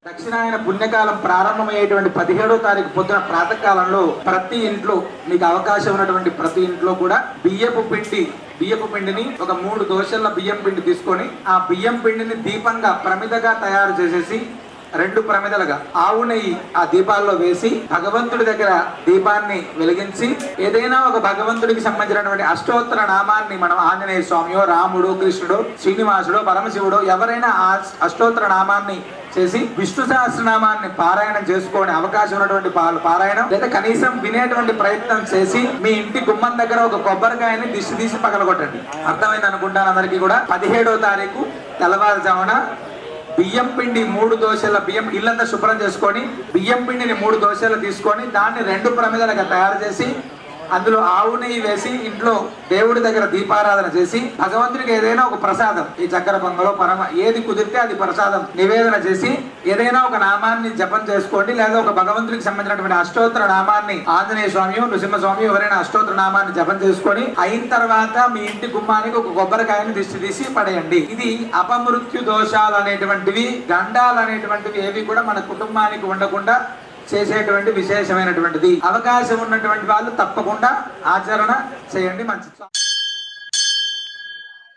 దక్షిణాయన పుణ్యకాలం ప్రారంభమయ్యేటువంటి 17వ తారీఖు పొద్దున ప్రాతకాలంలో ప్రతి ఇంట్లో మీకు అవకాశం ఉన్నటువంటి ప్రతి ఇంట్లో కూడా బియ్యపు పిండిని ఒక 3 దోశల బియ్యం పిండి తీసుకొని ఆ బియ్యం పిండిని దీపంగా ప్రమిదగా తయారు చేసేసి 2 ప్రమిదలుగా ఆవు నెయ్యి ఆ దీపాల్లో వేసి భగవంతుడి దగ్గర దీపాన్ని వెలిగించి ఏదైనా ఒక భగవంతుడికి సంబంధించినటువంటి అష్టోత్తర నామాన్ని మనం ఆంజనేయ స్వామియో రాముడు కృష్ణుడు శ్రీనివాసుడు పరమశివుడు ఎవరైనా ఆ అష్టోత్తర నామాన్ని చేసి విష్ణు సహస్రనామాన్ని పారాయణం చేసుకొని అవకాశం ఉన్నటువంటి పారాయణం లేదా కనీసం వినేటువంటి ప్రయత్నం చేసి మీ ఇంటి గుమ్మం దగ్గర ఒక కొబ్బరికాయని దిష్టి తీసి పగలగొట్టండి. అర్థమైంది అనుకుంటాను అందరికీ కూడా. 17వ తారీఖు తెల్లవారుజామున బియ్యం పిండి 3 దోశల బియ్యం ఇల్లంతా శుభ్రం చేసుకొని బియ్యం పిండిని 3 దోశలు తీసుకొని దాన్ని 2 ప్రమిదలుగా తయారు చేసి అందులో ఆవు నెయ్యి వేసి ఇంట్లో దేవుడి దగ్గర దీపారాధన చేసి భగవంతుడికి ఏదైనా ఒక ప్రసాదం ఈ చక్కెర పొంగలో ఏది కుదిరితే అది ప్రసాదం నివేదన చేసి ఏదైనా ఒక నామాన్ని జపం చేసుకోండి. లేదా ఒక భగవంతుడికి సంబంధించినటువంటి అష్టోత్తర నామాన్ని ఆంజనేయ స్వామి నృసింహస్వామి ఎవరైనా అష్టోత్తర నామాన్ని జపం చేసుకొని అయిన తర్వాత మీ ఇంటి గుమ్మానికి ఒక కొబ్బరికాయని దిష్టి తీసి పడేయండి. ఇది అపమృత్యు దోషాలు అనేటువంటివి గండాలు అనేటువంటివి ఏవి కూడా మన కుటుంబానికి ఉండకుండా చేసేటువంటి విశేషమైనటువంటిది. అవకాశం ఉన్నటువంటి వాళ్ళు తప్పకుండా ఆచరణ చేయండి. మంచి